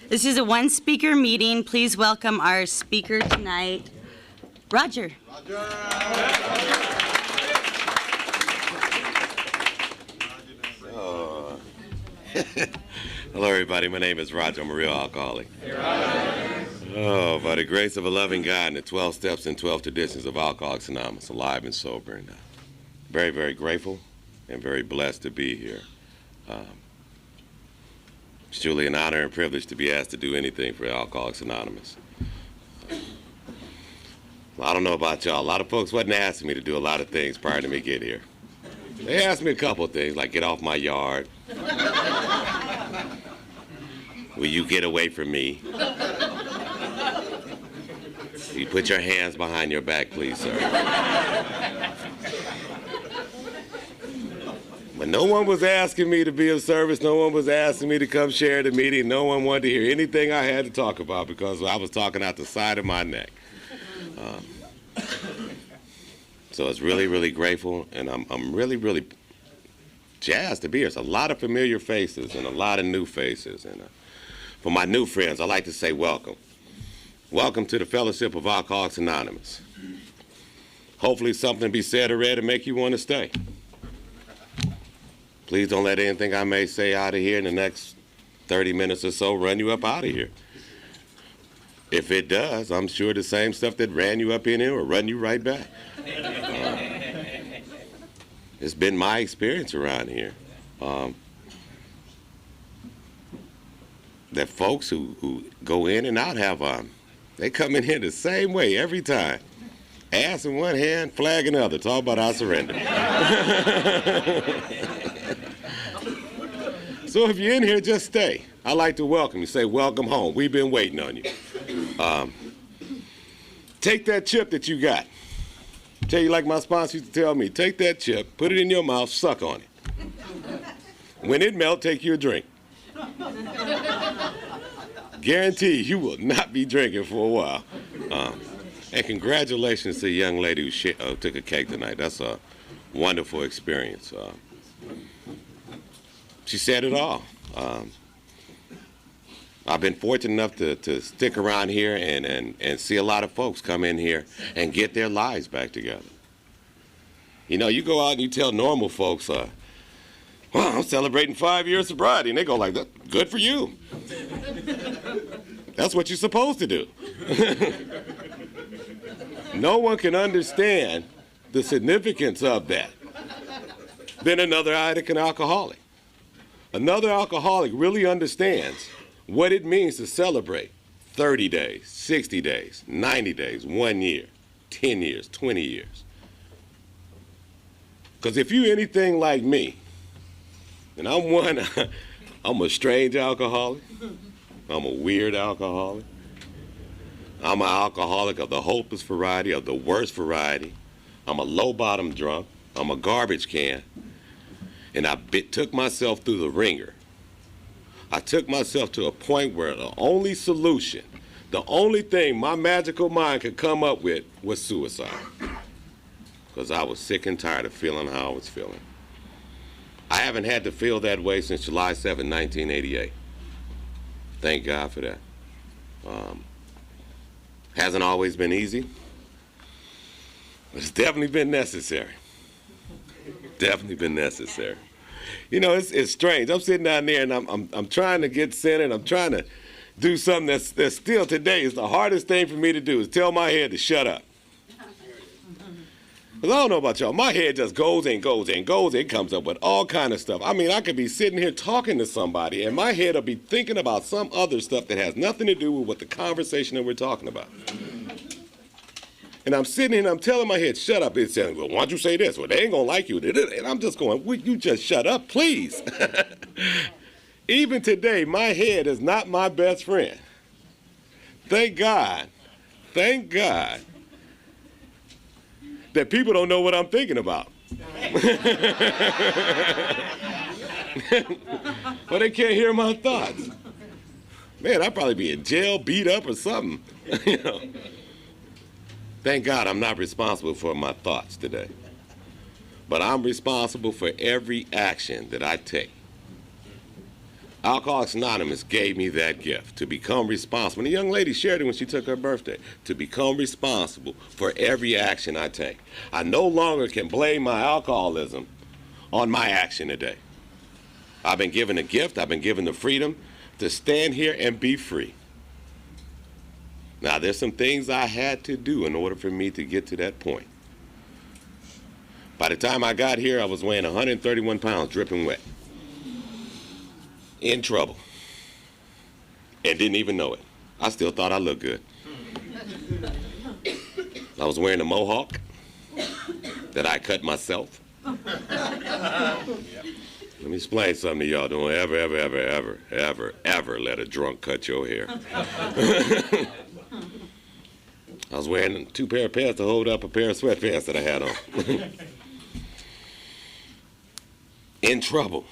This is a one-speaker meeting. Please welcome our speaker tonight, Roger. Hello, everybody. My name is Roger. I'm a real alcoholic. Oh, by the grace of a loving God and the 12 steps and 12 traditions of Alcoholics Anonymous, alive and sober. And very, very grateful and very blessed to be here. It's truly an honor and privilege to be asked to do anything for Alcoholics Anonymous. I don't know about y'all. A lot of folks wasn't asking me to do a lot of things prior to me get here. They asked me a couple of things, like get off my yard. Will you get away from me? Will you put your hands behind your back, please, sir? But no one was asking me to be of service. No one was asking me to come share the meeting. No one wanted to hear anything I had to talk about because I was talking out the side of my neck. So it's really, really grateful, and I'm really, really jazzed to be here. It's a lot of familiar faces and a lot of new faces. And for my new friends, I like to say welcome. Welcome to the Fellowship of Alcoholics Anonymous. Hopefully something be said or read to make you want to stay. Please don't let anything I may say out of here in the next 30 minutes or so run you up out of here. If it does, I'm sure the same stuff that ran you up in here will run you right back. It's been my experience around here. That folks who go in and out have, they come in here the same way every time. Ass in one hand, flag in the other. Talk about I surrender. So if you're in here, just stay. I like to welcome you. Say, welcome home. We've been waiting on you. Take that chip that you got. Tell you like my sponsor used to tell me, take that chip, put it in your mouth, suck on it. When it melts, take you a drink. Guarantee you will not be drinking for a while. And congratulations to the young lady who took a cake tonight. That's a wonderful experience. She said it all. I've been fortunate enough to stick around here and see a lot of folks come in here and get their lives back together. You know, you go out and you tell normal folks, well, I'm celebrating 5 years sobriety, and they go like, that, good for you. That's what you're supposed to do. No one can understand the significance of that than another addict and alcoholic. Another alcoholic really understands what it means to celebrate 30 days, 60 days, 90 days, 1 year, 10 years, 20 years. Because if you're anything like me, and I'm a strange alcoholic, I'm a weird alcoholic, I'm an alcoholic of the hopeless variety, of the worst variety, I'm a low-bottom drunk, I'm a garbage can, and I took myself through the ringer. I took myself to a point where the only solution, the only thing my magical mind could come up with was suicide. Because I was sick and tired of feeling how I was feeling. I haven't had to feel that way since July 7, 1988. Thank God for that. Hasn't always been easy, but it's definitely been necessary. Definitely been necessary. You know, it's strange. I'm sitting down there and I'm trying to get centered. I'm trying to do something that's still today is the hardest thing for me to do is tell my head to shut up. Because I don't know about y'all. My head just goes and goes and goes. It comes up with all kind of stuff. I mean, I could be sitting here talking to somebody and my head will be thinking about some other stuff that has nothing to do with what the conversation that we're talking about. And I'm sitting here and I'm telling my head, shut up. It's saying, well, why don't you say this? Well, they ain't going to like you. And I'm just going, will you just shut up, please? Even today, my head is not my best friend. Thank God that people don't know what I'm thinking about. Well, they can't hear my thoughts. Man, I'd probably be in jail, beat up or something. You know. Thank God I'm not responsible for my thoughts today. But I'm responsible for every action that I take. Alcoholics Anonymous gave me that gift, to become responsible. And the young lady shared it when she took her birthday, to become responsible for every action I take. I no longer can blame my alcoholism on my action today. I've been given a gift. I've been given the freedom to stand here and be free. Now, there's some things I had to do in order for me to get to that point. By the time I got here, I was weighing 131 pounds, dripping wet. In trouble. And didn't even know it. I still thought I looked good. I was wearing a mohawk that I cut myself. Let me explain something to y'all. Don't ever let a drunk cut your hair. I was wearing 2 pair of pants to hold up a pair of sweatpants that I had on. In trouble.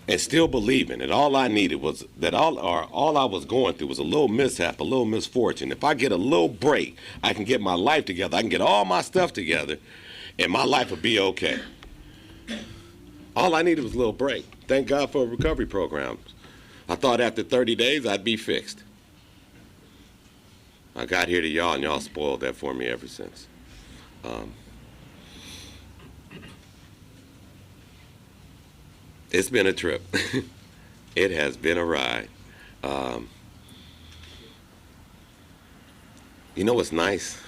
And still believing that all I needed was, that all I was going through was a little mishap, a little misfortune. If I get a little break, I can get my life together. I can get all my stuff together, and my life will be okay. All I needed was a little break. Thank God for recovery programs. I thought after 30 days I'd be fixed. I got here to y'all, and y'all spoiled that for me ever since. It's been a trip. It has been a ride. You know what's nice?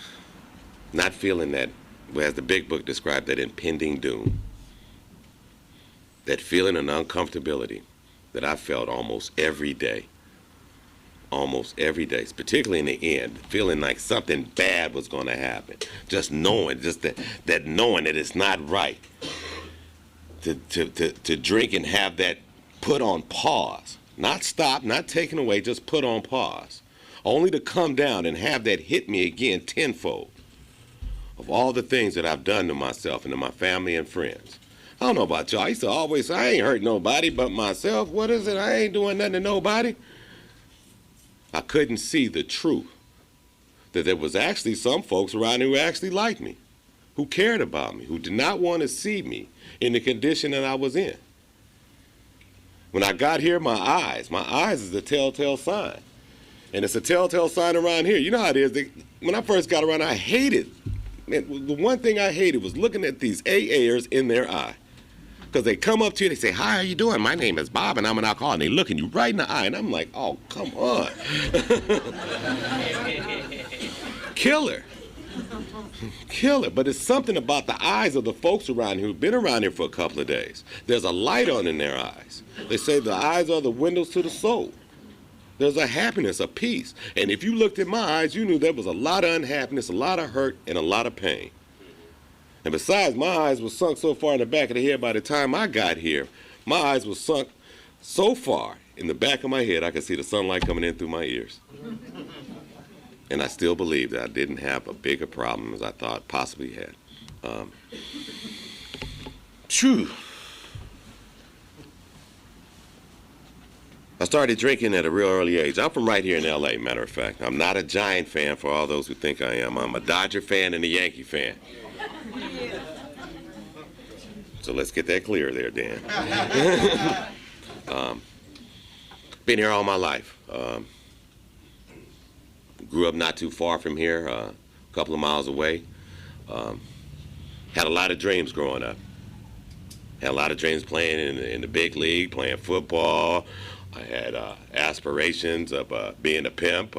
Not feeling that, as the big book described, that impending doom. That feeling of uncomfortability that I felt almost every day. Almost every day, particularly in the end, feeling like something bad was going to happen. Just knowing, that knowing that it's not right. To drink and have that put on pause. Not stop, not taken away, just put on pause. Only to come down and have that hit me again tenfold of all the things that I've done to myself and to my family and friends. I don't know about y'all. I used to always say, I ain't hurt nobody but myself. What is it? I ain't doing nothing to nobody. I couldn't see the truth. That there was actually some folks around who actually liked me, who cared about me, who did not want to see me in the condition that I was in. When I got here, my eyes is the telltale sign. And it's a telltale sign around here. You know how it is. When I first got around, I hated, man, the one thing I hated was looking at these AAers in their eye. Because they come up to you, they say, hi, how you doing? My name is Bob, and I'm an alcoholic. And they look at you right in the eye, and I'm like, oh, come on. Killer. Killer. But it's something about the eyes of the folks around here who've been around here for a couple of days. There's a light on in their eyes. They say the eyes are the windows to the soul. There's a happiness, a peace. And if you looked at my eyes, you knew there was a lot of unhappiness, a lot of hurt, and a lot of pain. And besides, my eyes were sunk so far in the back of the head by the time I got here, my eyes were sunk so far in the back of my head I could see the sunlight coming in through my ears. And I still believe that I didn't have a bigger problem as I thought possibly had. I started drinking at a real early age. I'm from right here in L.A., matter of fact. I'm not a Giant fan for all those who think I am. I'm a Dodger fan and a Yankee fan. So let's get that clear there, Dan. Been here all my life. Grew up not too far from here, a couple of miles away. Had a lot of dreams growing up. Had a lot of dreams playing in the big league, playing football. I had aspirations of being a pimp.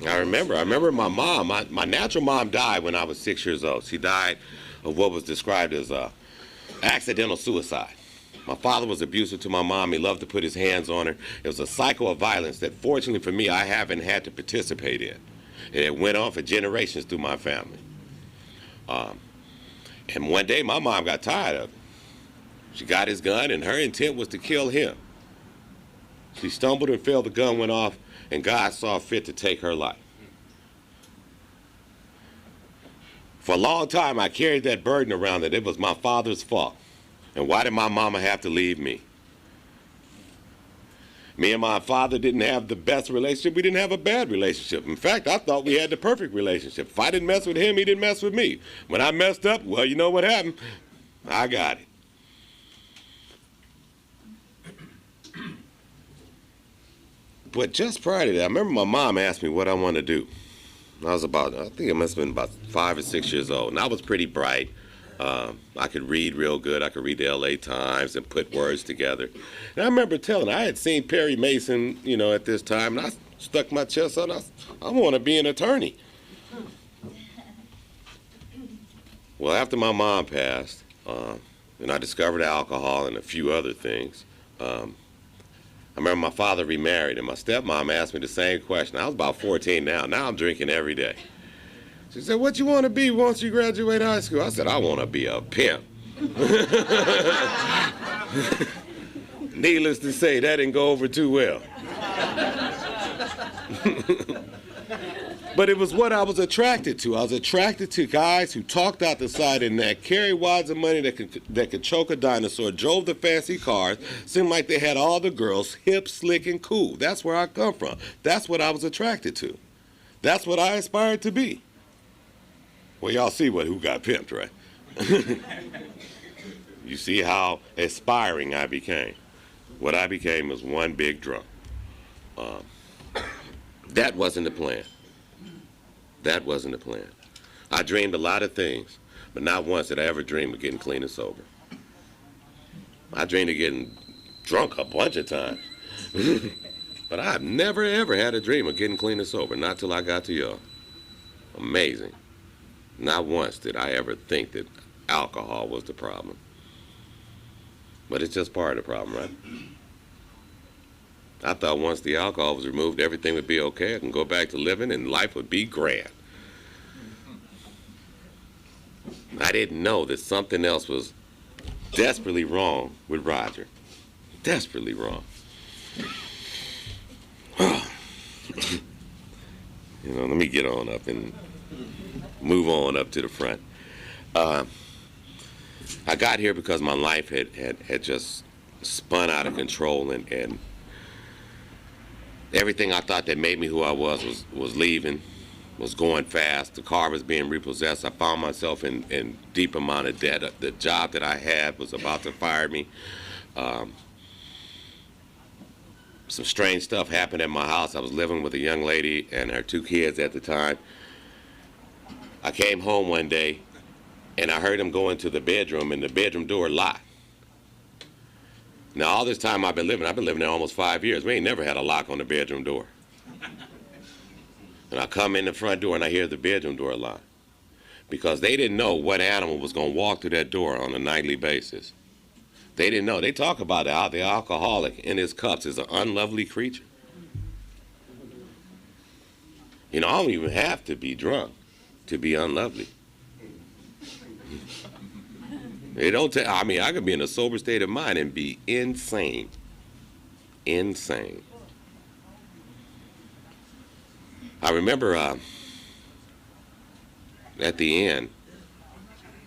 I remember my mom, my natural mom died when I was 6 years old. She died of what was described as accidental suicide. My father was abusive to my mom. He loved to put his hands on her. It was a cycle of violence that fortunately for me I haven't had to participate in. And it went on for generations through my family. And one day my mom got tired of it. She got his gun and her intent was to kill him. She stumbled and fell, the gun went off, and God saw fit to take her life. For a long time I carried that burden around that it was my father's fault. And why did my mama have to leave me? Me and my father didn't have the best relationship. We didn't have a bad relationship. In fact, I thought we had the perfect relationship. If I didn't mess with him, he didn't mess with me. When I messed up, well, you know what happened? I got it. But just prior to that, I remember my mom asked me what I wanted to do. I think it must have been about 5 or 6 years old, and I was pretty bright. I could read real good. I could read the LA Times and put words together. And I remember telling her, I had seen Perry Mason, at this time, and I stuck my chest out. I want to be an attorney. Well, after my mom passed, and I discovered alcohol and a few other things, I remember my father remarried, and my stepmom asked me the same question. I was about 14 now. Now I'm drinking every day. She said, what you want to be once you graduate high school? I said, I want to be a pimp. Needless to say, that didn't go over too well. But it was what I was attracted to. I was attracted to guys who talked out the side of the neck, carried wads of money that could choke a dinosaur, drove the fancy cars, seemed like they had all the girls hip, slick, and cool. That's where I come from. That's what I was attracted to. That's what I aspired to be. Well, y'all see who got pimped, right? You see how aspiring I became. What I became was one big drunk. That wasn't the plan. That wasn't the plan. I dreamed a lot of things, but not once did I ever dream of getting clean and sober. I dreamed of getting drunk a bunch of times. But I've never, ever had a dream of getting clean and sober, not till I got to y'all. Amazing. Not once did I ever think that alcohol was the problem. But it's just part of the problem, right? I thought once the alcohol was removed, everything would be okay. I can go back to living and life would be grand. I didn't know that something else was desperately wrong with Roger. Desperately wrong. Let me get on up and move on up to the front. I got here because my life had just spun out of control, and everything I thought that made me who I was leaving, was going fast. The car was being repossessed. I found myself in deep amount of debt. The job that I had was about to fire me. Some strange stuff happened at my house. I was living with a young lady and her 2 kids at the time. I came home one day and I heard them go into the bedroom and the bedroom door locked. Now, all this time I've been living there almost 5 years. We ain't never had a lock on the bedroom door. And I come in the front door and I hear the bedroom door lock. Because they didn't know what animal was going to walk through that door on a nightly basis. They didn't know. They talk about how the alcoholic in his cups is an unlovely creature. I don't even have to be drunk to be unlovely. They don't I could be in a sober state of mind and be insane. Insane. I remember at the end,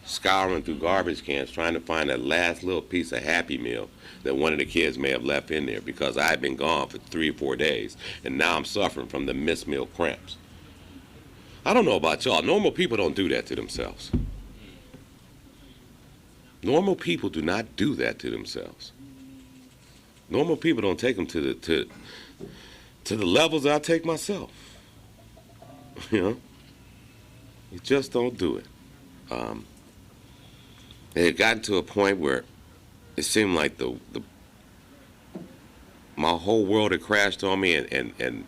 scouring through garbage cans trying to find that last little piece of Happy Meal that one of the kids may have left in there because I had been gone for 3 or 4 days, and now I'm suffering from the missed meal cramps. I don't know about y'all. Normal people don't do that to themselves. Normal people do not do that to themselves. Normal people don't take them to the levels I take myself. You just don't do it. It had gotten to a point where it seemed like my whole world had crashed on me, and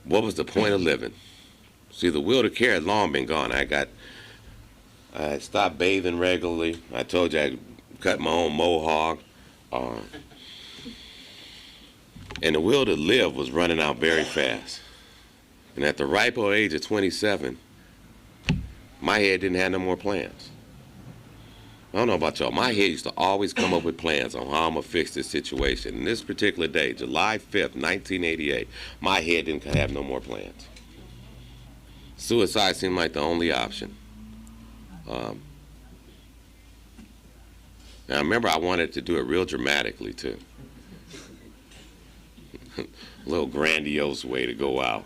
what was the point of living? See, the will to care had long been gone. I stopped bathing regularly. I told you I cut my own mohawk. And the will to live was running out very fast. And at the ripe old age of 27, my head didn't have no more plans. I don't know about y'all. My head used to always come up with plans on how I'm going to fix this situation. And this particular day, July 5th, 1988, my head didn't have no more plans. Suicide seemed like the only option. Now, I remember I wanted to do it real dramatically, too. little grandiose way to go out.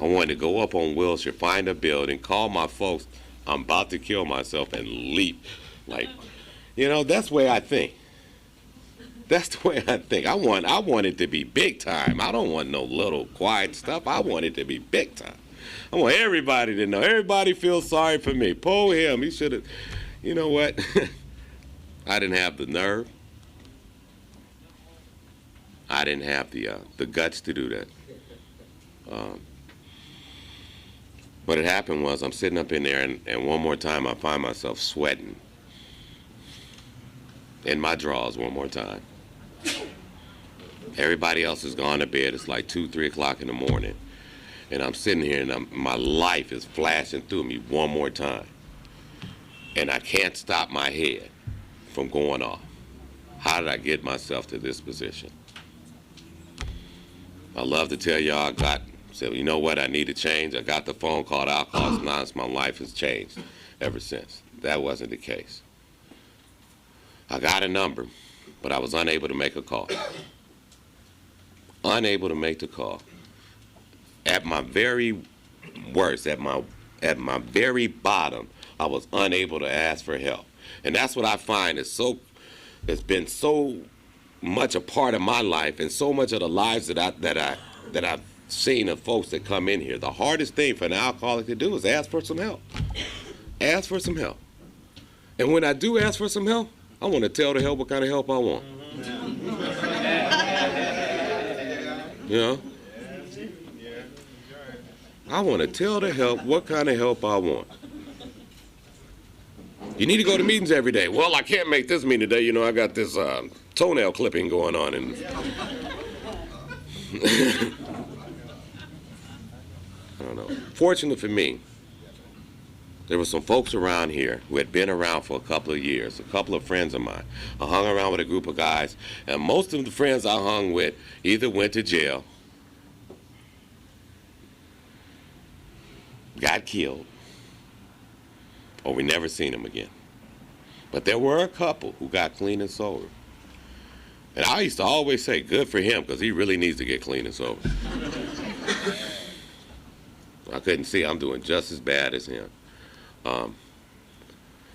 I wanted to go up on Wilshire, find a building, call my folks, I'm about to kill myself, and leap. Like, that's the way I think. That's the way I think. I want it to be big time. I don't want no little quiet stuff. I want it to be big time. I want everybody to know. Everybody feels sorry for me. Poor him. He should have. You know what? I didn't have the nerve. I didn't have the guts to do that. What had happened was I'm sitting up in there, and one more time I find myself sweating in my drawers one more time. Everybody else has gone to bed. It's like 2, 3 o'clock in the morning. And I'm sitting here, and my life is flashing through me one more time. And I can't stop my head from going off. How did I get myself to this position? I love to tell y'all said, you know what, I need to change. I got the phone called Alcoholics Anonymous. My life has changed ever since. That wasn't the case. I got a number, but I was unable to make a call. Unable to make the call. At my very worst, at my very bottom, I was unable to ask for help. And that's what I find it's been so much a part of my life and so much of the lives that I've seen of folks that come in here. The hardest thing for an alcoholic to do is ask for some help. Ask for some help. And when I do ask for some help, I want to tell the help what kind of help I want. I want to tell the help what kind of help I want. You need to go to meetings every day. Well, I can't make this meeting today. I got this toenail clipping going on. And I don't know. Fortunately for me, there were some folks around here who had been around for a couple of years, a couple of friends of mine. I hung around with a group of guys, and most of the friends I hung with either went to jail, got killed, or we never seen them again. But there were a couple who got clean and sober. And I used to always say, good for him, because he really needs to get clean and sober. I couldn't see I'm doing just as bad as him.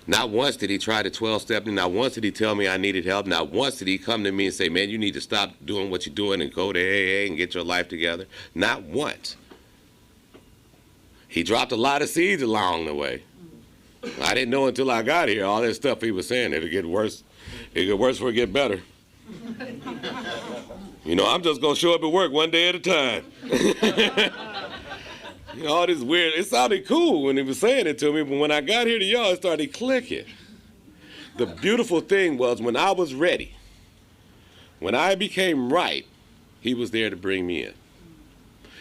Not once did he try to 12-step me. Not once did he tell me I needed help. Not once did he come to me and say, man, you need to stop doing what you're doing and go to AA and get your life together. Not once. He dropped a lot of seeds along the way. I didn't know until I got here all that stuff he was saying. It'll get worse. It'll get worse before it get better. I'm just going to show up at work one day at a time. All this weird, it sounded cool when he was saying it to me, but when I got here to y'all, it started clicking. The beautiful thing was when I was ready, when I became right, he was there to bring me in.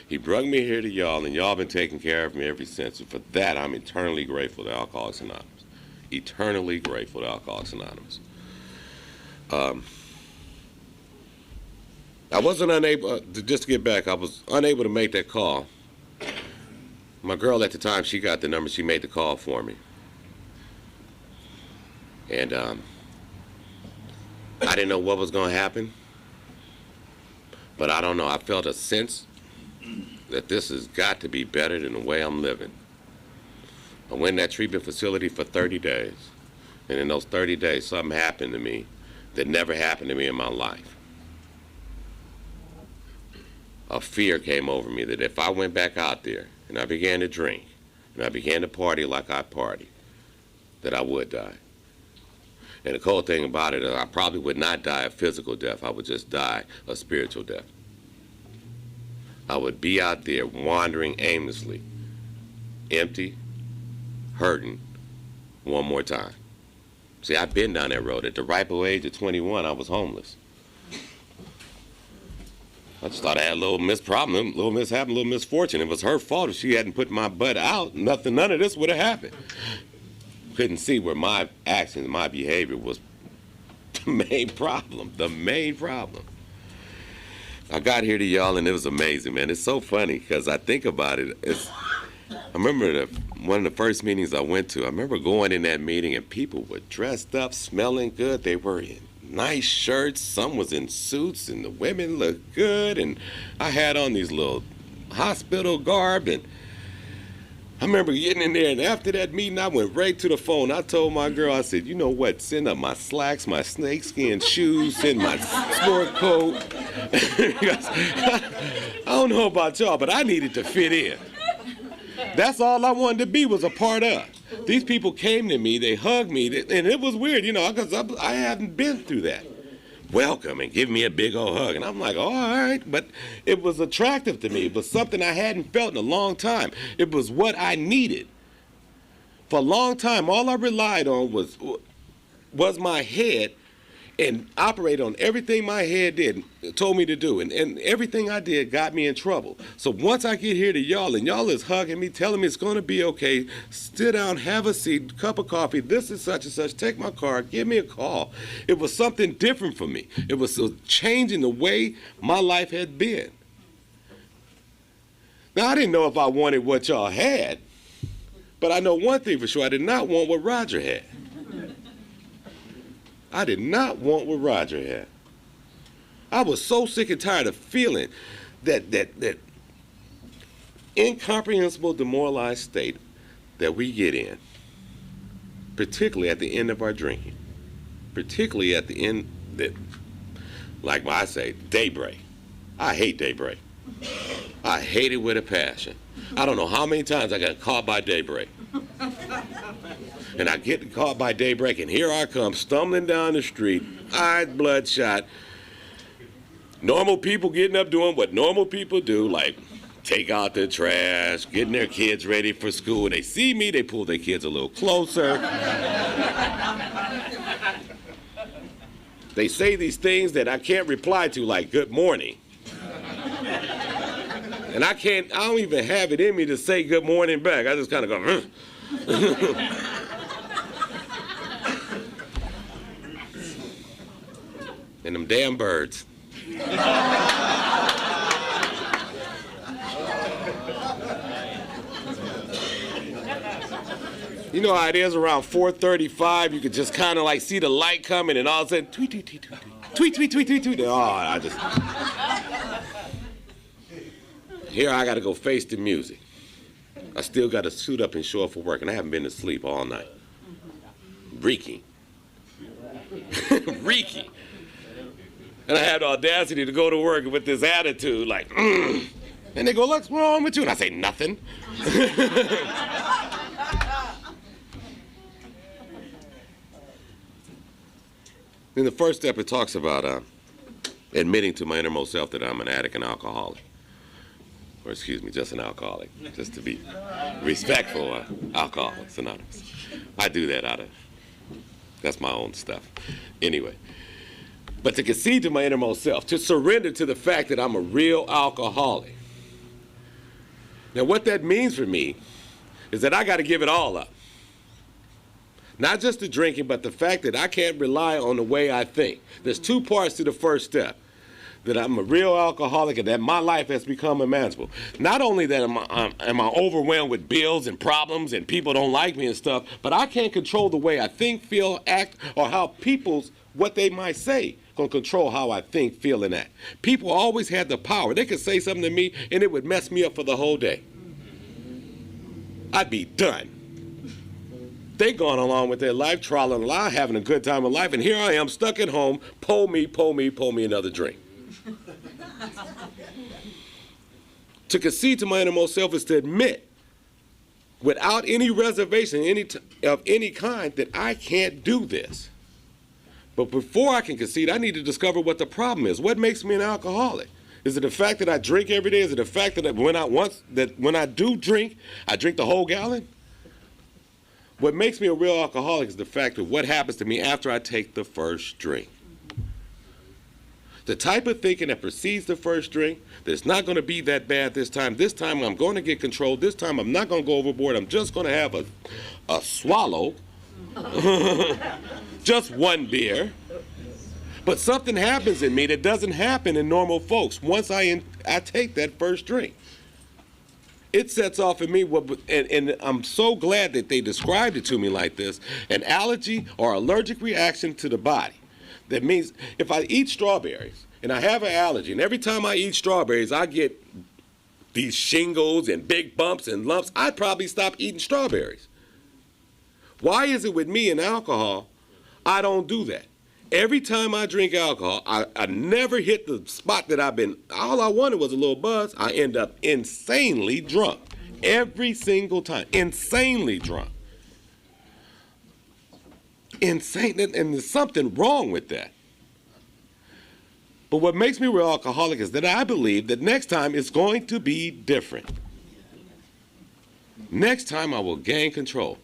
He brought me here to y'all, and y'all been taking care of me ever since. And for that, I'm eternally grateful to Alcoholics Anonymous. Eternally grateful to Alcoholics Anonymous. I wasn't unable, just to get back, I was unable to make that call. My girl at the time, she got the number, she made the call for me. And I didn't know what was going to happen, but I don't know, I felt a sense that this has got to be better than the way I'm living. I went in that treatment facility for 30 days, and in those 30 days, something happened to me that never happened to me in my life. A fear came over me that if I went back out there and I began to drink and I began to party like I party, that I would die. And the cool thing about it is I probably would not die a physical death. I would just die a spiritual death. I would be out there wandering aimlessly, empty, hurting, one more time. See, I've been down that road. At the ripe old age of 21, I was homeless. I just thought I had a little problem, a little mishap, a little misfortune. It was her fault. If she hadn't put my butt out, none of this would have happened. Couldn't see where my actions, my behavior was the main problem, I got here to y'all, and it was amazing, man. It's so funny, because I think about it. I remember one of the first meetings I went to, I remember going in that meeting, and people were dressed up, smelling good. They were in nice shirts. Some was in suits, and the women looked good. And I had on these little hospital garb. And I remember getting in there, and after that meeting, I went right to the phone. I told my girl, I said, you know what? Send up my slacks, my snakeskin shoes, send my sport coat. I don't know about y'all, but I needed to fit in. That's all I wanted to be, was a part of. These people came to me, they hugged me, and it was weird, you know, because I hadn't been through that. Welcome, and give me a big old hug. And I'm like, oh, all right. But it was attractive to me. It was something I hadn't felt in a long time. It was what I needed. For a long time, all I relied on was my head, and operated on everything my head did, told me to do. And everything I did got me in trouble. So once I get here to y'all, and y'all is hugging me, telling me it's going to be okay, sit down, have a seat, cup of coffee, this is such and such, take my card, give me a call. It was something different for me. It was changing the way my life had been. Now, I didn't know if I wanted what y'all had, but I know one thing for sure, I did not want what Roger had. I did not want what Roger had. I was so sick and tired of feeling that incomprehensible, demoralized state that we get in, particularly at the end of our drinking, particularly at the end, like I say, daybreak. I hate daybreak. I hate it with a passion. I don't know how many times I got caught by daybreak. And I get caught by daybreak, and here I come, stumbling down the street, eyes bloodshot. Normal people getting up doing what normal people do, like take out the trash, getting their kids ready for school. They see me, they pull their kids a little closer. They say these things that I can't reply to, like good morning. And I don't even have it in me to say good morning back. I just kind of go, and them damn birds. You know how it is around 4:35, you could just kind of like see the light coming, and all of a sudden, tweet, tweet, tweet, tweet, tweet, tweet, tweet, tweet, tweet. Oh, I just... Here I gotta go face the music. I still gotta suit up and show up for work, and I haven't been to sleep all night. Reeking. Reeking. And I had the audacity to go to work with this attitude, like, And they go, what's wrong with you? And I say, nothing. In the first step, it talks about admitting to my innermost self that I'm an addict and alcoholic. Or excuse me, just an alcoholic, just to be respectful, Alcoholics Anonymous. I do that that's my own stuff. Anyway. But to concede to my innermost self, to surrender to the fact that I'm a real alcoholic. Now, what that means for me is that I got to give it all up. Not just the drinking, but the fact that I can't rely on the way I think. There's two parts to the first step. That I'm a real alcoholic and that my life has become unmanageable. Not only that am I overwhelmed with bills and problems and people don't like me and stuff, but I can't control the way I think, feel, act, or how what they might say gonna control how I think, feel, and act. People always had the power. They could say something to me and it would mess me up for the whole day. I'd be done. They gone along with their life, trawling along, having a good time of life, and here I am stuck at home, pour me another drink. To concede to my innermost self is to admit, without any reservation of any kind, that I can't do this. But before I can concede, I need to discover what the problem is. What makes me an alcoholic? Is it the fact that I drink every day? Is it the fact that when I do drink, I drink the whole gallon? What makes me a real alcoholic is the fact of what happens to me after I take the first drink. The type of thinking that precedes the first drink, that it's not going to be that bad this time. This time I'm going to get control. This time I'm not going to go overboard. I'm just going to have a swallow. Just one beer. But something happens in me that doesn't happen in normal folks once I take that first drink. It sets off in me, and I'm so glad that they described it to me like this, an allergy or allergic reaction to the body. That means if I eat strawberries and I have an allergy, and every time I eat strawberries, I get these shingles and big bumps and lumps, I'd probably stop eating strawberries. Why is it with me and alcohol, I don't do that? Every time I drink alcohol, I never hit the spot that all I wanted was a little buzz. I end up insanely drunk. Every single time. Insanely drunk. Insane, and there's something wrong with that. But what makes me a real alcoholic is that I believe that next time it's going to be different. Next time I will gain control.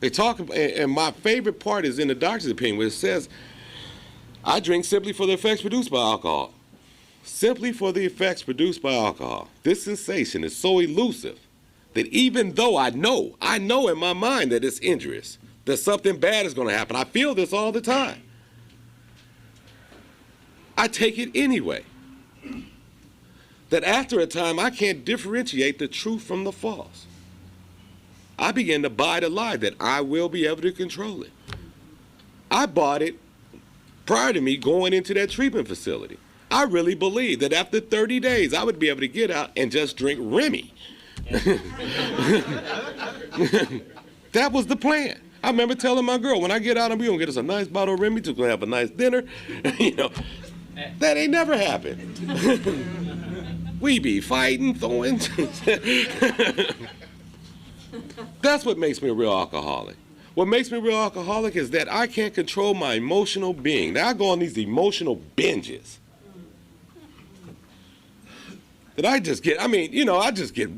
They talk, and my favorite part is in the doctor's opinion, where it says, I drink simply for the effects produced by alcohol. Simply for the effects produced by alcohol. This sensation is so elusive that even though I know in my mind that it's injurious, that something bad is going to happen, I feel this all the time, I take it anyway. That after a time, I can't differentiate the truth from the false. I began to buy the lie that I will be able to control it. I bought it prior to me going into that treatment facility. I really believed that after 30 days, I would be able to get out and just drink Remy. That was the plan. I remember telling my girl, when I get out, I'm going to get us a nice bottle of Remy, we're going to have a nice dinner. That ain't never happened. We be fighting, throwing. That's what makes me a real alcoholic. What makes me a real alcoholic is that I can't control my emotional being. Now I go on these emotional binges. That I just get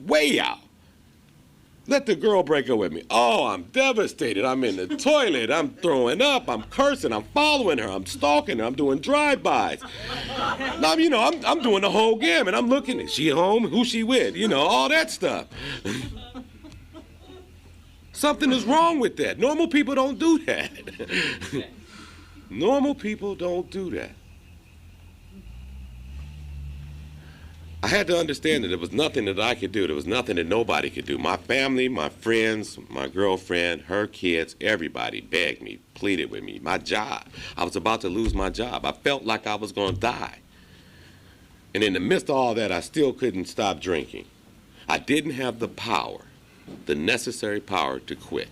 way out. Let the girl break up with me. Oh, I'm devastated. I'm in the toilet. I'm throwing up. I'm cursing. I'm following her. I'm stalking her. I'm doing drive-bys. Now, I'm doing the whole gamut. I'm looking. Is she home? Who's she with? All that stuff. Something is wrong with that. Normal people don't do that. Normal people don't do that. I had to understand that there was nothing that I could do. There was nothing that nobody could do. My family, my friends, my girlfriend, her kids, everybody begged me, pleaded with me. My job. I was about to lose my job. I felt like I was going to die. And in the midst of all that, I still couldn't stop drinking. I didn't have the power, the necessary power to quit.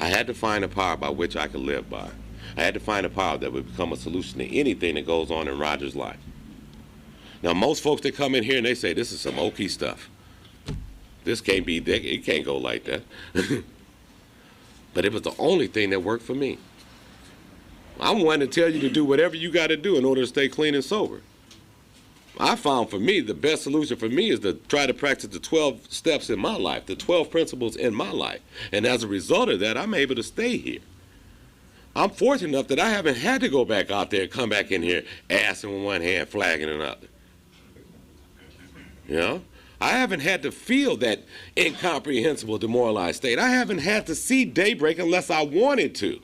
I had to find a power by which I could live by. I had to find a power that would become a solution to anything that goes on in Roger's life. Now, most folks that come in here and they say, this is some oaky stuff. This can't be, it can't go like that. But it was the only thing that worked for me. I'm one to tell you to do whatever you got to do in order to stay clean and sober. I found for me, the best solution for me is to try to practice the 12 steps in my life, the 12 principles in my life. And as a result of that, I'm able to stay here. I'm fortunate enough that I haven't had to go back out there and come back in here, ass in one hand, flag in another. I haven't had to feel that incomprehensible, demoralized state. I haven't had to see daybreak unless I wanted to.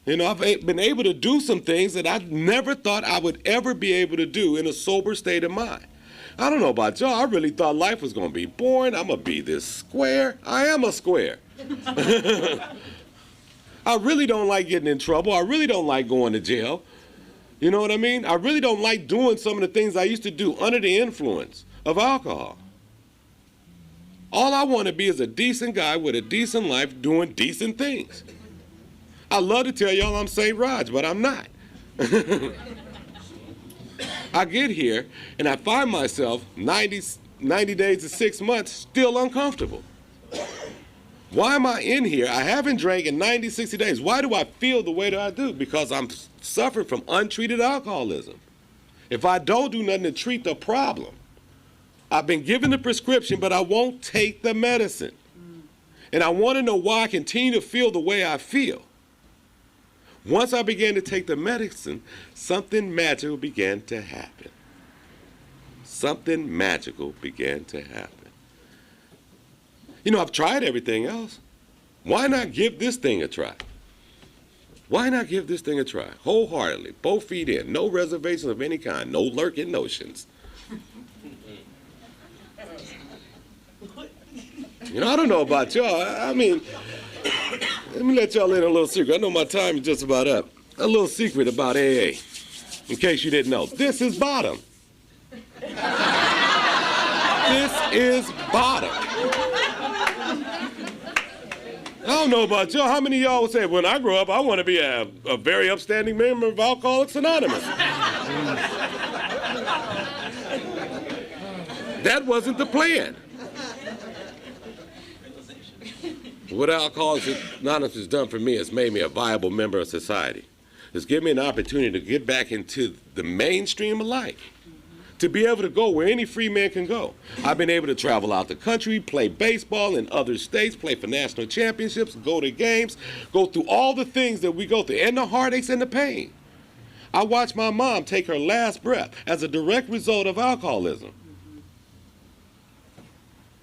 I've been able to do some things that I never thought I would ever be able to do in a sober state of mind. I don't know about y'all. I really thought life was going to be boring. I'm going to be this square. I am a square. I really don't like getting in trouble. I really don't like going to jail. You know what I mean? I really don't like doing some of the things I used to do under the influence of alcohol. All I want to be is a decent guy with a decent life doing decent things. I love to tell y'all I'm St. Raj, but I'm not. I get here and I find myself 90 days to 6 months still uncomfortable. Why am I in here? I haven't drank in 90, 60 days. Why do I feel the way that I do? Because I'm suffering from untreated alcoholism. If I don't do nothing to treat the problem, I've been given the prescription, but I won't take the medicine. And I want to know why I continue to feel the way I feel. Once I began to take the medicine, something magical began to happen. Something magical began to happen. I've tried everything else. Why not give this thing a try? Why not give this thing a try? Wholeheartedly, both feet in, no reservations of any kind, no lurking notions. I don't know about y'all. I mean, Let me let y'all in a little secret. I know my time is just about up. A little secret about AA, in case you didn't know. This is bottom. This is bottom. I don't know about y'all. How many of y'all would say, when I grow up, I want to be a very upstanding member of Alcoholics Anonymous? That wasn't the plan. What Alcoholics Anonymous has done for me is made me a viable member of society. It's given me an opportunity to get back into the mainstream of life, to be able to go where any free man can go. I've been able to travel out the country, play baseball in other states, play for national championships, go to games, go through all the things that we go through, and the heartaches and the pain. I watched my mom take her last breath as a direct result of alcoholism.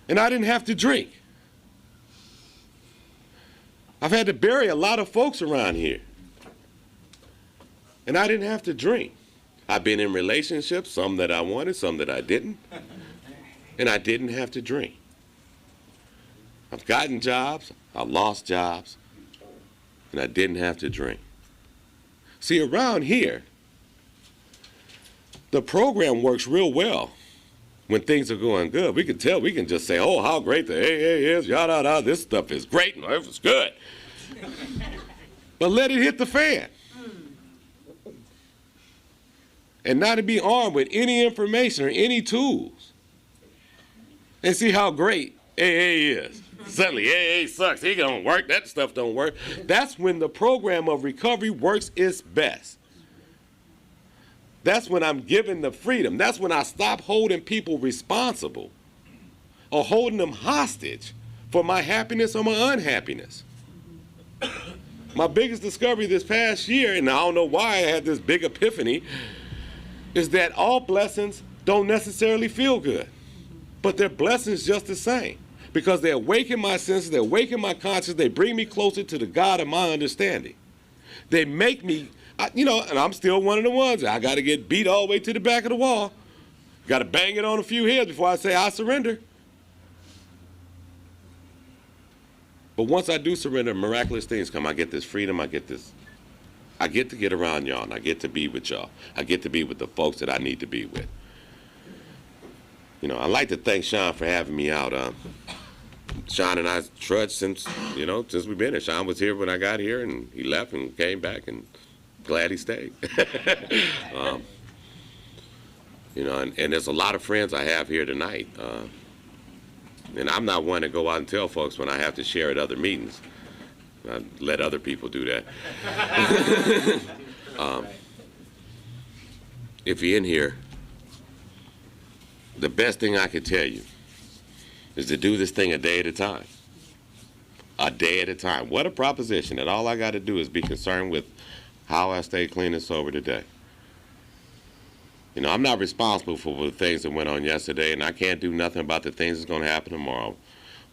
And I didn't have to drink. I've had to bury a lot of folks around here. And I didn't have to drink. I've been in relationships, some that I wanted, some that I didn't. And I didn't have to drink. I've gotten jobs, I lost jobs, and I didn't have to drink. See, around here, the program works real well when things are going good. We can tell, we can just say, oh, how great the AA is, yada, yada, this stuff is great, and it's good. But let it hit the fan. And not to be armed with any information or any tools. And see how great AA is. Suddenly, AA sucks, he don't work, that stuff don't work. That's when the program of recovery works its best. That's when I'm given the freedom. That's when I stop holding people responsible or holding them hostage for my happiness or my unhappiness. My biggest discovery this past year, and I don't know why I had this big epiphany, is that all blessings don't necessarily feel good, but they're blessings just the same, because they awaken my senses, they awaken my conscience, they bring me closer to the God of my understanding. They make me, and I'm still one of the ones, I got to get beat all the way to the back of the wall, got to bang it on a few heads before I say I surrender. But once I do surrender, miraculous things come. I get this freedom, I get to get around y'all, and I get to be with y'all. I get to be with the folks that I need to be with. I'd like to thank Sean for having me out. Sean and I trudged since we've been here. Sean was here when I got here, and he left and came back, and glad he stayed. And there's a lot of friends I have here tonight. And I'm not one to go out and tell folks when I have to share at other meetings. I let other people do that. If you're in here, the best thing I could tell you is to do this thing a day at a time. A day at a time. What a proposition that all I got to do is be concerned with how I stay clean and sober today. I'm not responsible for the things that went on yesterday, and I can't do nothing about the things that's going to happen tomorrow.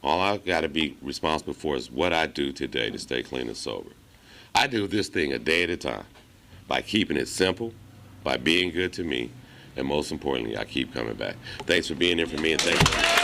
All I've got to be responsible for is what I do today to stay clean and sober. I do this thing a day at a time by keeping it simple, by being good to me, and most importantly, I keep coming back. Thanks for being here for me, and thank you.